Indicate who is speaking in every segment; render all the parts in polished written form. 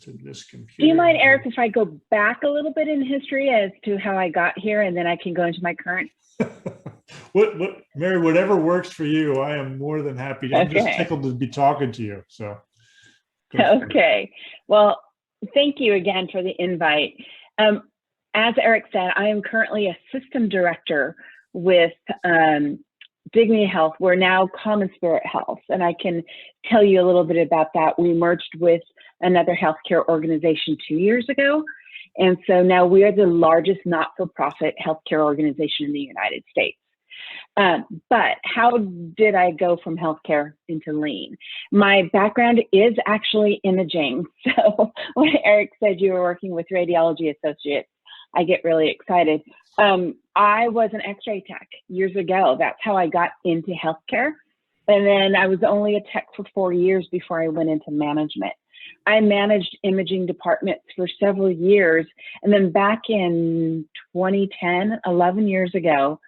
Speaker 1: to this computer.
Speaker 2: Do you mind, Eric, if I go back a little bit in history as to how I got here, and then I can go into my current?
Speaker 1: Mary, whatever works for you, I am more than happy to. I'm just tickled to be talking to you. So.
Speaker 2: Okay. Well, thank you again for the invite. As Eric said, I am currently a system director with Dignity Health. We're now Common Spirit Health, and I can tell you a little bit about that. We merged with another healthcare organization 2 years ago, and so now we are the largest not-for-profit healthcare organization in the United States. But how did I go from healthcare into lean? My background is actually imaging. So when Eric said you were working with radiology associates, I get really excited. I was an X-ray tech years ago. That's how I got into healthcare. And then I was only a tech for 4 years before I went into management. I managed imaging departments for several years. And then back in 2010, 11 years ago,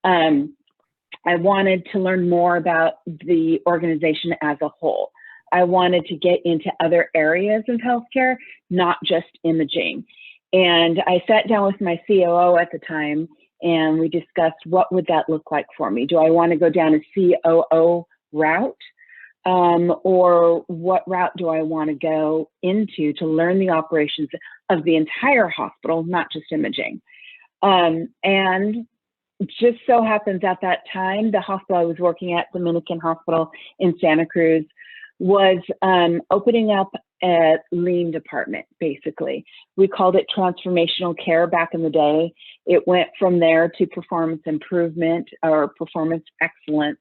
Speaker 2: I wanted to learn more about the organization as a whole. I wanted to get into other areas of healthcare, not just imaging. And I sat down with my COO at the time, and we discussed what would that look like for me. Do I want to go down a COO route? Or what route do I want to go into to learn the operations of the entire hospital, not just imaging? And just so happens at that time, the hospital I was working at, Dominican Hospital in Santa Cruz, was opening up a lean department, basically. We called it transformational care back in the day. It went from there to performance improvement or performance excellence.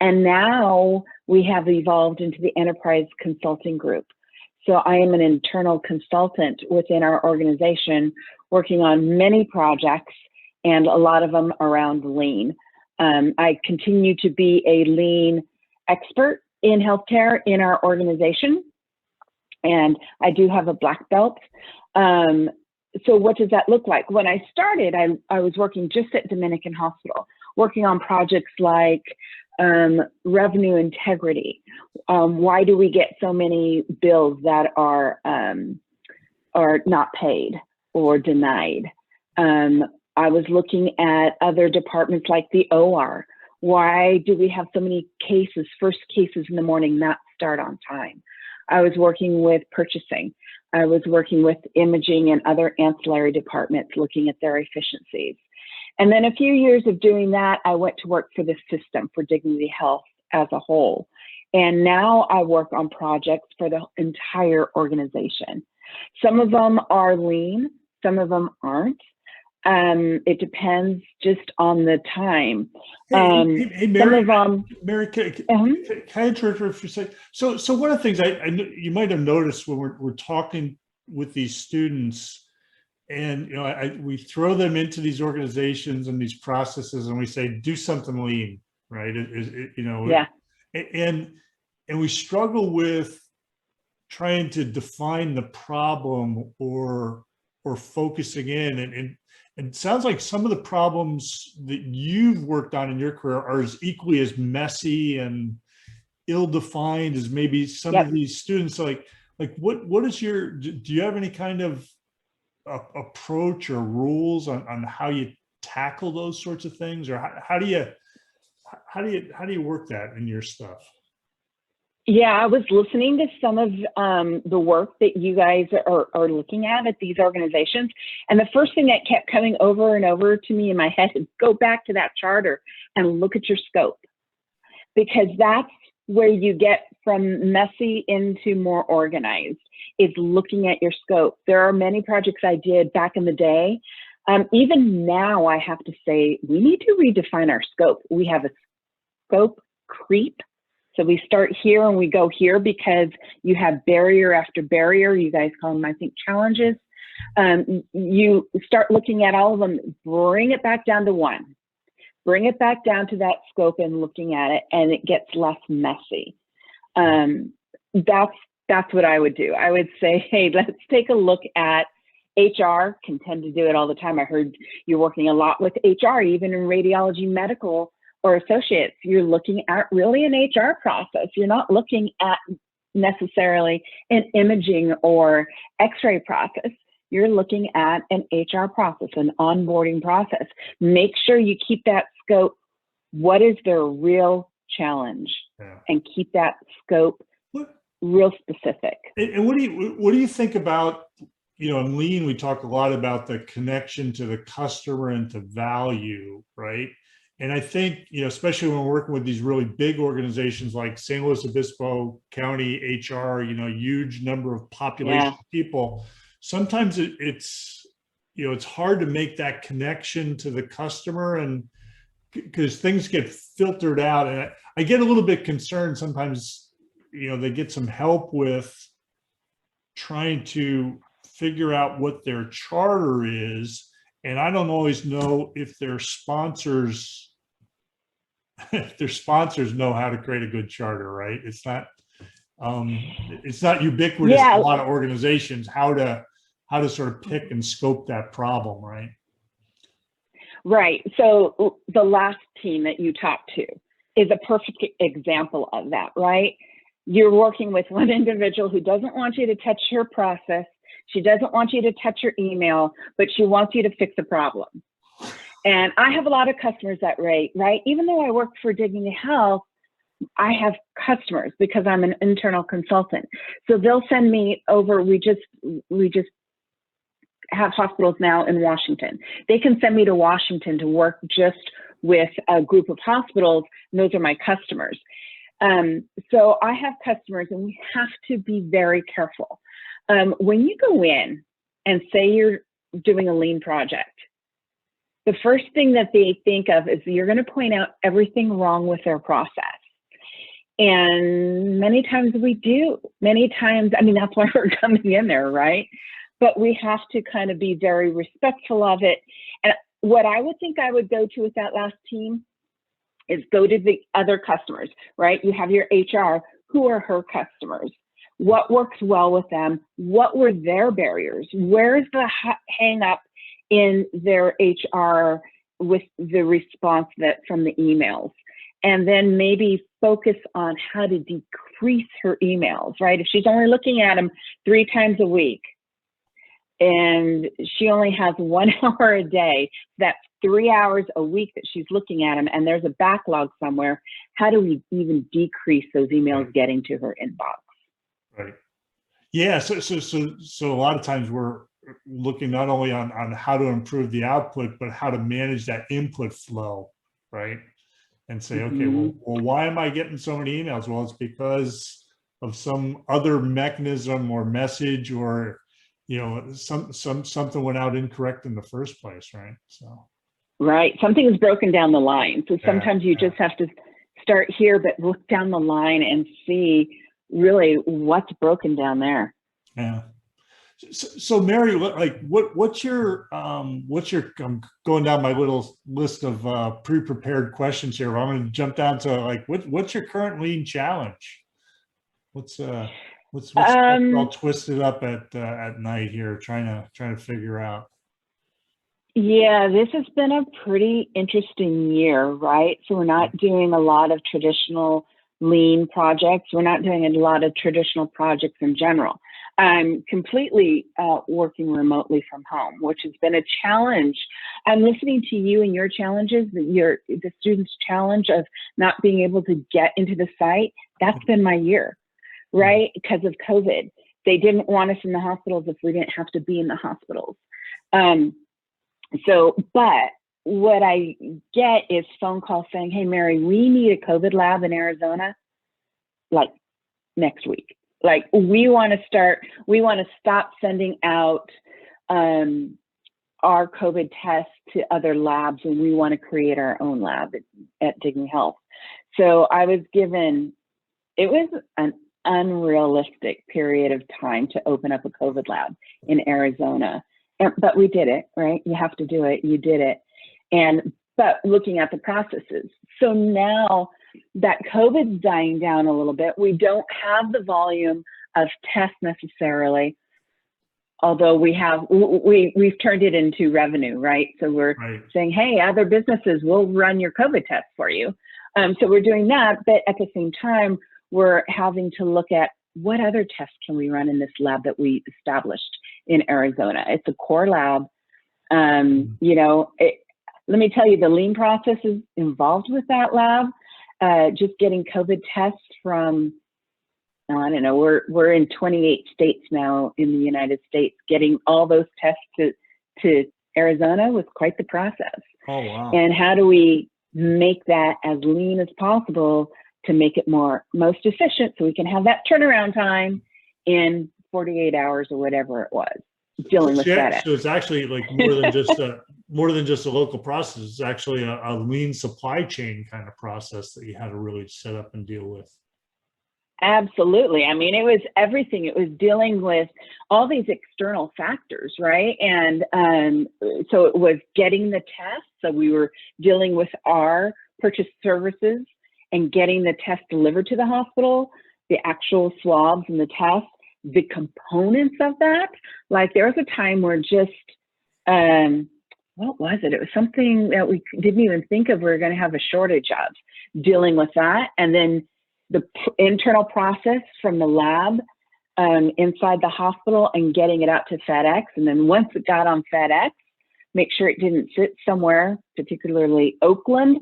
Speaker 2: And now we have evolved into the enterprise consulting group. So I am an internal consultant within our organization, working on many projects, and a lot of them around lean. I continue to be a lean expert in healthcare in our organization, and I do have a black belt. So what does that look like? When I started, I was working just at Dominican Hospital, working on projects like revenue integrity. Why do we get so many bills that are not paid or denied? I was looking at other departments like the OR. Why do we have so many cases, first cases in the morning, not start on time? I was working with purchasing. I was working with imaging and other ancillary departments, looking at their efficiencies. And then a few years of doing that, I went to work for the system, for Dignity Health as a whole. And now I work on projects for the entire organization. Some of them are lean, some of them aren't. It depends just on the time.
Speaker 1: Hey, Mary, Mary, can I interrupt for a second? So one of the things I you might have noticed when we're talking with these students, and we throw them into these organizations and these processes, and we say, do something lean, right?
Speaker 2: Yeah.
Speaker 1: And we struggle with trying to define the problem or focusing in, and it sounds like some of the problems that you've worked on in your career are as equally as messy and ill-defined as maybe some of these students. Like what is do you have any kind of approach or rules on how you tackle those sorts of things, or how do you work that in your stuff?
Speaker 2: Yeah, I was listening to some of the work that you guys are looking at these organizations. And the first thing that kept coming over and over to me in my head is go back to that charter and look at your scope, because that's where you get from messy into more organized, is looking at your scope. There are many projects I did back in the day. Even now, I have to say, we need to redefine our scope. We have a scope creep. So we start here and we go here because you have barrier after barrier. You guys call them, I think, challenges. You start looking at all of them, bring it back down to one. Bring it back down to that scope and looking at it, and it gets less messy. That's what I would do. I would say, hey, let's take a look at HR. Can tend to do it all the time. I heard you're working a lot with HR, even in radiology medical or associates. You're looking at really an HR process. You're not looking at necessarily an imaging or x-ray process. You're looking at an HR process, an onboarding process. Make sure you keep that scope. What is their real challenge?
Speaker 1: Yeah.
Speaker 2: And keep that scope real specific.
Speaker 1: And what do you think about, in Lean, we talk a lot about the connection to the customer and to value, right? And I think, especially when we're working with these really big organizations like San Luis Obispo County HR, huge number of population people, sometimes it's hard to make that connection to the customer, and because things get filtered out. And I get a little bit concerned sometimes, they get some help with trying to figure out what their charter is. And I don't always know if their sponsors know how to create a good charter, right? It's not ubiquitous in a lot of organizations, how to sort of pick and scope that problem, right?
Speaker 2: Right. So the last team that you talked to is a perfect example of that, right? You're working with one individual who doesn't want you to touch her process. She doesn't want you to touch her email, but she wants you to fix a problem. And I have a lot of customers that rate, right? Even though I work for Dignity Health, I have customers because I'm an internal consultant. So they'll send me over, we just have hospitals now in Washington. They can send me to Washington to work just with a group of hospitals, and those are my customers. So I have customers, and we have to be very careful. When you go in and say you're doing a lean project, the first thing that they think of is you're going to point out everything wrong with their process. And many times we do. Many times, that's why we're coming in there, right? But we have to kind of be very respectful of it. And what I would think I would go to with that last team is go to the other customers, right? You have your HR. Who are her customers? What works well with them? What were their barriers? Where's the hang up in their HR with the response from the emails? And then maybe focus on how to decrease her emails, right? If she's only looking at them 3 times a week and she only has 1 hour a day, that's 3 hours a week that she's looking at them, and there's a backlog somewhere. How do we even decrease those emails getting to her inbox?
Speaker 1: Right. Yeah. So a lot of times we're looking not only on how to improve the output, but how to manage that input flow, right? And say, okay, well, why am I getting so many emails? Well, it's because of some other mechanism or message, or something went out incorrect in the first place, right? So.
Speaker 2: Right. Something is broken down the line. So sometimes you just have to start here, but look down the line and see really what's broken down there.
Speaker 1: Yeah. So Mary, what's your I'm going down my little list of pre-prepared questions here. I'm going to jump down to what's your current lean challenge? What's all twisted up at night here, trying to figure out?
Speaker 2: Yeah, this has been a pretty interesting year, right? So we're not doing a lot of traditional lean projects. We're not doing a lot of traditional projects in general. I'm completely working remotely from home, which has been a challenge. I'm listening to you and your challenges, the students' challenge of not being able to get into the site. That's been my year, right? Because of COVID. They didn't want us in the hospitals if we didn't have to be in the hospitals. But what I get is phone calls saying, hey, Mary, we need a COVID lab in Arizona, next week. We want to stop sending out our COVID tests to other labs, and we want to create our own lab at Dignity Health. So I was given, it was an unrealistic period of time to open up a COVID lab in Arizona. But we did it, right? You have to do it. You did it. But looking at the processes. So now that COVID's dying down a little bit, we don't have the volume of tests necessarily, although we've turned it into revenue, right? So we're saying, hey, other businesses will run your COVID tests for you. So we're doing that, but at the same time, we're having to look at what other tests can we run in this lab that we established in Arizona? It's a core lab. You know, let me tell you, the lean process is involved with that lab. Just getting COVID tests from, I don't know, we're in 28 states now in the United States. Getting all those tests to Arizona was quite the process.
Speaker 1: Oh, wow.
Speaker 2: And how do we make that as lean as possible to make it most efficient so we can have that turnaround time in 48 hours or whatever it was, dealing with FedEx.
Speaker 1: So it's actually like more than just a local process. It's actually a lean supply chain kind of process that you had to really set up and deal with.
Speaker 2: Absolutely. I mean, it was everything. It was dealing with all these external factors, right? And so it was getting the test. So we were dealing with our purchase services and getting the test delivered to the hospital, the actual swabs and the tests, the components of that. Like there was a time where just, what was it? It was something that we didn't even think of we were going to have a shortage of, dealing with that. And then the internal process from the lab inside the hospital and getting it out to FedEx. And then once it got on FedEx, make sure it didn't sit somewhere, particularly Oakland.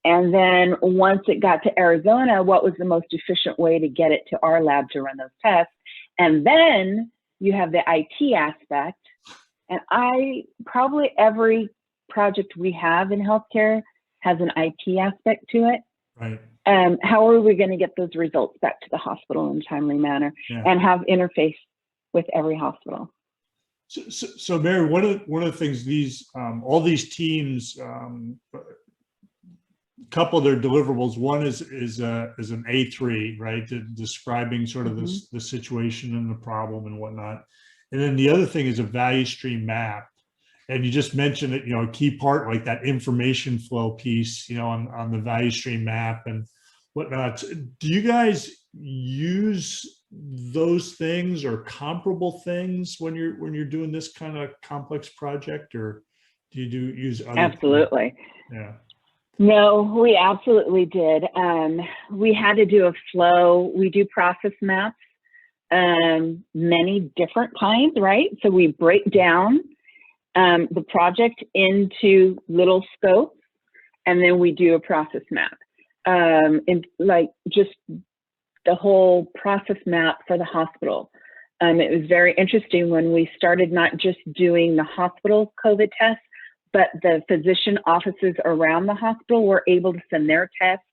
Speaker 2: And then once it got to Arizona, what was the most efficient way to get it to our lab to run those tests? And then you have the IT aspect. And probably every project we have in healthcare has an IT aspect to it.
Speaker 1: Right.
Speaker 2: How are we going to get those results back to the hospital in a timely manner and have interface with every hospital?
Speaker 1: So Mary, one of the things all these teams, couple of their deliverables. One is an A3, right? Describing sort of the situation and the problem and whatnot. And then the other thing is a value stream map. And you just mentioned that, a key part like that information flow piece, on the value stream map and whatnot. Do you guys use those things or comparable things when you're doing this kind of complex project, or do you use other?
Speaker 2: Absolutely.
Speaker 1: Yeah.
Speaker 2: No, we absolutely did. We had to do a flow. We do process maps, many different kinds, right? So we break down the project into little scopes, and then we do a process map. And like just the whole process map for the hospital. It was very interesting when we started not just doing the hospital COVID tests, but the physician offices around the hospital were able to send their tests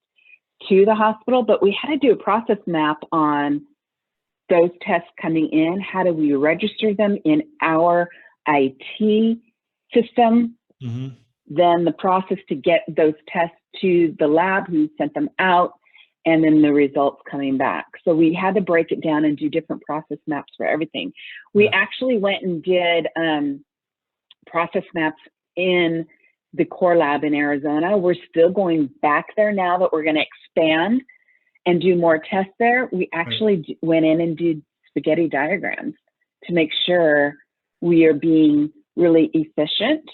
Speaker 2: to the hospital, but we had to do a process map on those tests coming in. How do we register them in our IT system?
Speaker 1: Mm-hmm.
Speaker 2: Then the process to get those tests to the lab who sent them out, and then the results coming back. So we had to break it down and do different process maps for everything. We actually went and did process maps in the core lab in Arizona. We're still going back there now that we're going to expand and do more tests there. We actually went in and did spaghetti diagrams to make sure we are being really efficient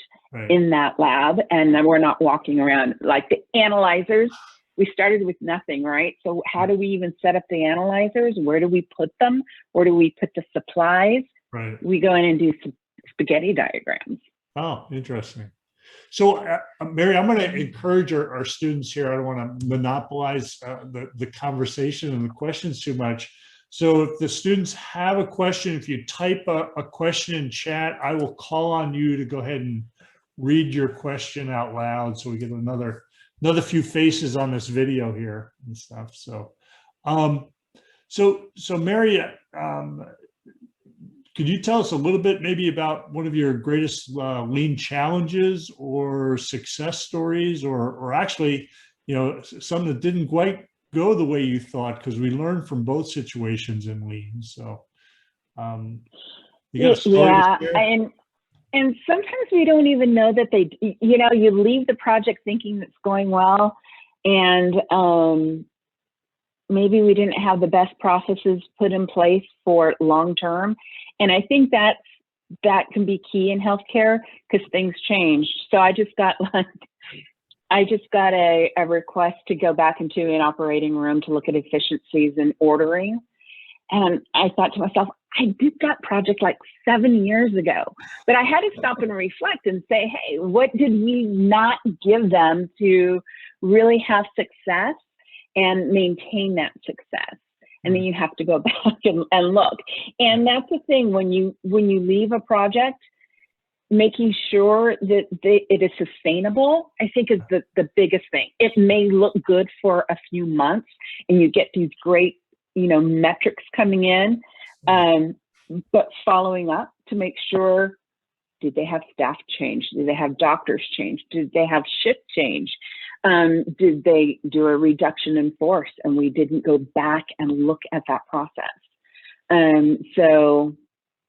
Speaker 2: in that lab, and then we're not walking around like the analyzers. We started with nothing, right? So how do we even set up the analyzers? Where do we put them? Where do we put the supplies?
Speaker 1: Right.
Speaker 2: We go in and do some spaghetti diagrams.
Speaker 1: Oh, interesting. So, Mary, I'm going to encourage our students here. I don't want to monopolize the conversation and the questions too much. So if the students have a question, if you type a question in chat, I will call on you to go ahead and read your question out loud so we get another few faces on this video here and stuff. So, so Mary, could you tell us a little bit maybe about one of your greatest lean challenges or success stories, or actually, some that didn't quite go the way you thought, because we learned from both situations in lean. So you got a story to share?
Speaker 2: And sometimes we don't even know that you leave the project thinking it's going well, and maybe we didn't have the best processes put in place for long term. And I think that can be key in healthcare because things change. So I just got a request to go back into an operating room to look at efficiencies in ordering. And I thought to myself, I did that project like 7 years ago, but I had to stop and reflect and say, hey, what did we not give them to really have success and maintain that success? And then you have to go back and look. And that's the thing, when you leave a project, making sure that it is sustainable, I think is the biggest thing. It may look good for a few months and you get these great, metrics coming in, but following up to make sure, did they have staff change? Did they have doctors change? Did they have shift change? Did they do a reduction in force? And we didn't go back and look at that process. So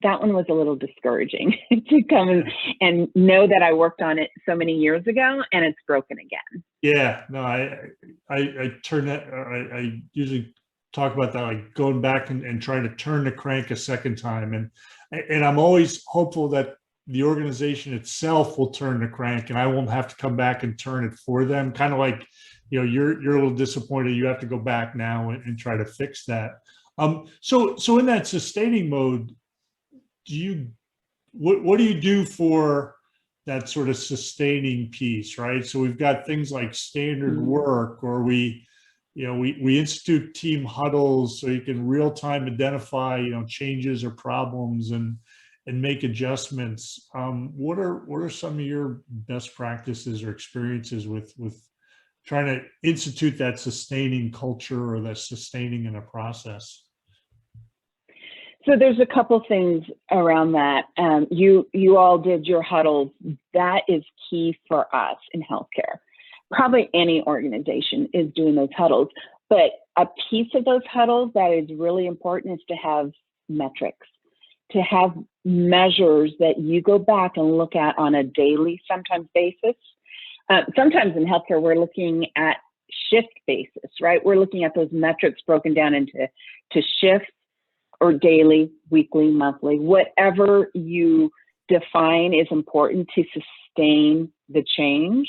Speaker 2: that one was a little discouraging to come and know that I worked on it so many years ago and it's broken again.
Speaker 1: Yeah, no, I turn that, I usually talk about that, like going back and trying to turn the crank a second time. And I'm always hopeful that the organization itself will turn the crank and I won't have to come back and turn it for them. Kind of like, you're a little disappointed. You have to go back now and try to fix that. So in that sustaining mode, what do you do for that sort of sustaining piece, right? So we've got things like standard work, or we institute team huddles so you can real time identify, changes or problems and make adjustments. What are some of your best practices or experiences with trying to institute that sustaining culture or that sustaining in a process?
Speaker 2: So there's a couple things around that. You all did your huddles. That is key for us in healthcare. Probably any organization is doing those huddles, but a piece of those huddles that is really important is to have metrics, to have measures that you go back and look at on a daily, sometimes basis. Sometimes in healthcare, we're looking at shift basis, right? We're looking at those metrics broken down into shifts, or daily, weekly, monthly, whatever you define is important to sustain the change.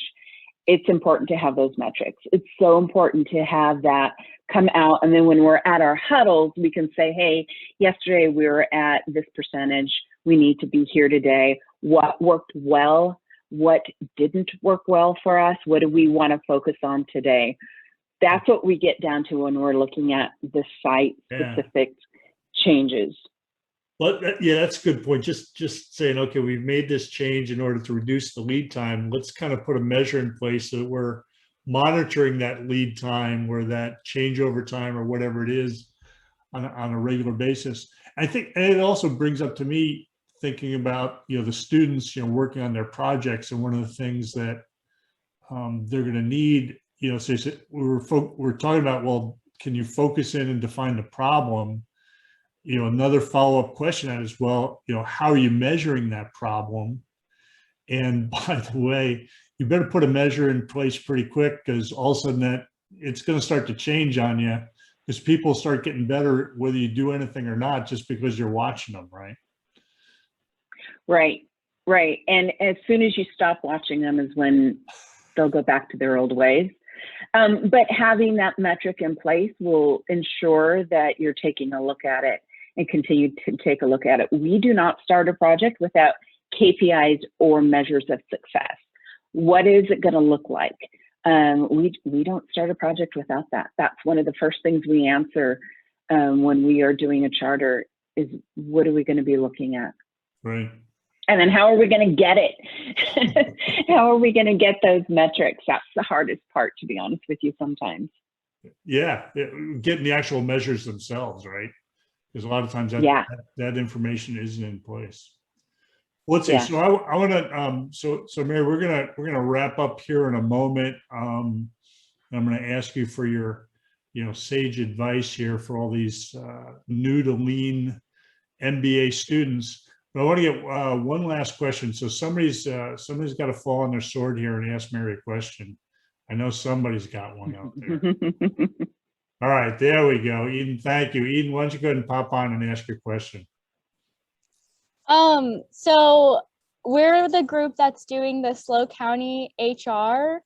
Speaker 2: It's important to have those metrics. It's so important to have that come out. And then when we're at our huddles, we can say, hey, yesterday we were at this percentage. We need to be here today. What worked well? What didn't work well for us? What do we want to focus on today? That's what we get down to when we're looking at the site-specific changes.
Speaker 1: Well, that's a good point. Just saying, okay, we've made this change in order to reduce the lead time. Let's kind of put a measure in place so that we're monitoring that lead time or that changeover time or whatever it is on a regular basis. I think, and it also brings up to me thinking about, the students, working on their projects, and one of the things that they're going to need, so we're talking about, well, can you focus in and define the problem? Another follow-up question that is, well, how are you measuring that problem? And by the way, you better put a measure in place pretty quick, because all of a sudden that it's going to start to change on you, because people start getting better whether you do anything or not, just because you're watching them, right?
Speaker 2: Right. And as soon as you stop watching them is when they'll go back to their old ways. But having that metric in place will ensure that you're taking a look at it and continue to take a look at it. We do not start a project without KPIs or measures of success. What is it going to look like? We don't start a project without that. That's one of the first things we answer when we are doing a charter is, what are we going to be looking at?
Speaker 1: Right.
Speaker 2: And then how are we going to get it? How are we going to get those metrics? That's the hardest part, to be honest with you, sometimes.
Speaker 1: Yeah, getting the actual measures themselves, right? Because a lot of times that information isn't in place. Let's see. So I want to. So Mary, we're gonna wrap up here in a moment. I'm going to ask you for your, sage advice here for all these new to lean MBA students. But I want to get one last question. So somebody's got to fall on their sword here and ask Mary a question. I know somebody's got one out there. All right, there we go. Eden, thank you. Eden, why don't you go ahead and pop on and ask your question?
Speaker 3: So we're the group that's doing the SLO County HR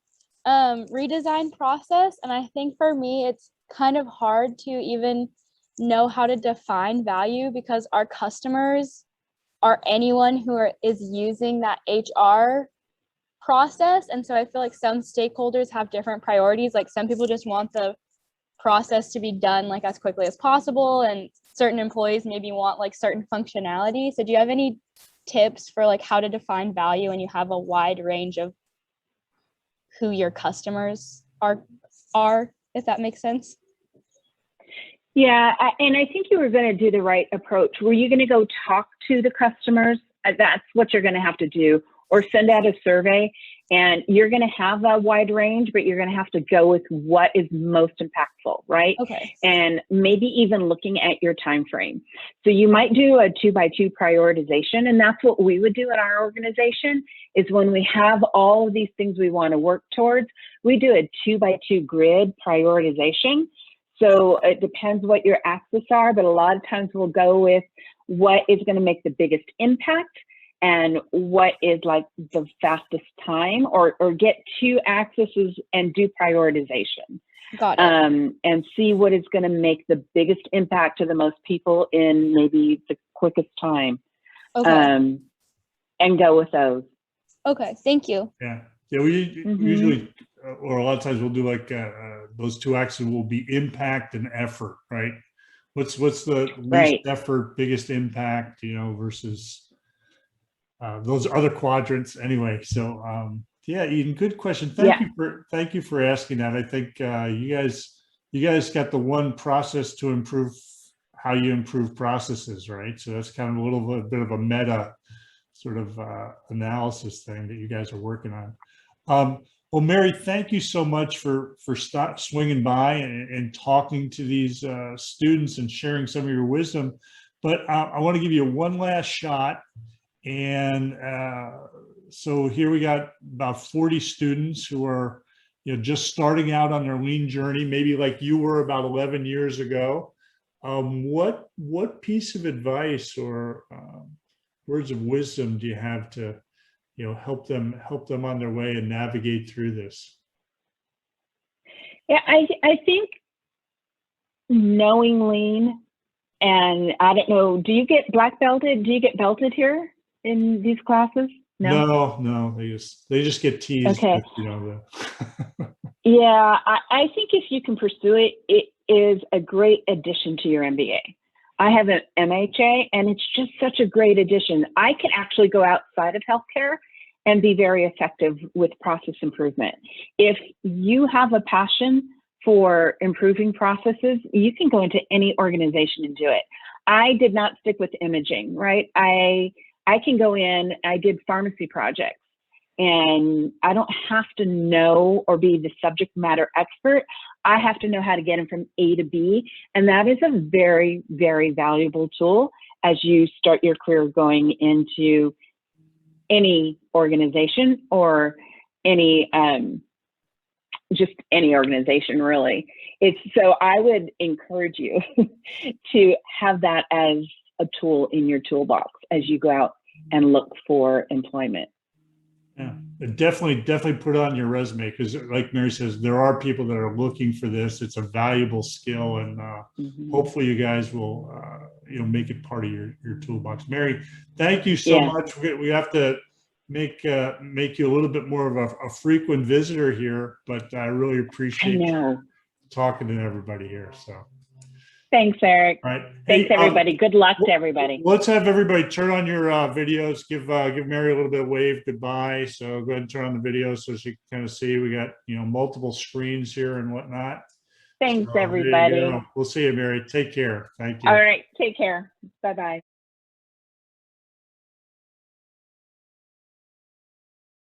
Speaker 3: redesign process. And I think for me, it's kind of hard to even know how to define value, because our customers are anyone who is using that HR process. And so I feel like some stakeholders have different priorities. Like some people just want the process to be done like as quickly as possible, and certain employees maybe want like certain functionality. So do you have any tips for like how to define value when you have a wide range of who your customers are, if that makes sense?
Speaker 2: Yeah, and I think you were going to do the right approach. Were you going to go talk to the customers? That's what you're going to have to do, or send out a survey, and you're going to have a wide range, but you're going to have to go with what is most impactful, right?
Speaker 3: Okay.
Speaker 2: And maybe even looking at your time frame. So you might do a 2x2 prioritization, and that's what we would do in our organization. Is when we have all of these things we want to work towards, we do a 2x2 grid prioritization. So it depends what your axes are, but a lot of times we'll go with what is going to make the biggest impact and what is like the fastest time, or get two axes and do prioritization.
Speaker 3: Got it.
Speaker 2: And see what is going to make the biggest impact to the most people in maybe the quickest time.
Speaker 3: Okay.
Speaker 2: And go with those.
Speaker 3: Okay, thank you.
Speaker 1: Yeah, we usually, or a lot of times we'll do like those two axes will be impact and effort, right? What's the least effort, biggest impact, versus those other quadrants anyway. So yeah, Eden, good question. Thank you for asking that. I think you guys got the one process to improve how you improve processes, right? So that's kind of a bit of a meta sort of analysis thing that you guys are working on. Well, Mary, thank you so much for swinging by and talking to these students and sharing some of your wisdom. But I want to give you one last shot. And so here we got about 40 students who are, just starting out on their lean journey, maybe like you were about 11 years ago. What piece of advice or words of wisdom do you have to, help them on their way and navigate through this?
Speaker 2: Yeah, I think knowing lean, and I don't know, do you get black belted? Do you get belted here in these classes?
Speaker 1: No, they just get teased.
Speaker 2: Okay.
Speaker 1: With,
Speaker 2: Yeah, I think if you can pursue it, it is a great addition to your MBA. I have an MHA, and it's just such a great addition. I can actually go outside of healthcare and be very effective with process improvement. If you have a passion for improving processes, you can go into any organization and do it. I did not stick with imaging, right? I can go in, I did pharmacy projects, and I don't have to know or be the subject matter expert. I have to know how to get them from A to B. And that is a very, very valuable tool as you start your career going into any organization or any, just any organization really. So I would encourage you to have that as a tool in your toolbox as you go out and look for employment.
Speaker 1: Yeah, definitely put it on your resume, because like Mary says, there are people that are looking for this. It's a valuable skill, and hopefully you guys will make it part of your toolbox. Mary, thank you so much. We have to make you a little bit more of a frequent visitor here, but I really appreciate talking to everybody here. So
Speaker 2: thanks, Eric.
Speaker 1: All right.
Speaker 2: Thanks, everybody. Good luck to everybody.
Speaker 1: Let's have everybody turn on your videos. Give Mary a little bit of wave goodbye. So go ahead and turn on the video so she can kind of see. We got multiple screens here and whatnot.
Speaker 2: Thanks, everybody.
Speaker 1: We'll see you, Mary. Take care. Thank you.
Speaker 2: All right. Take care. Bye-bye.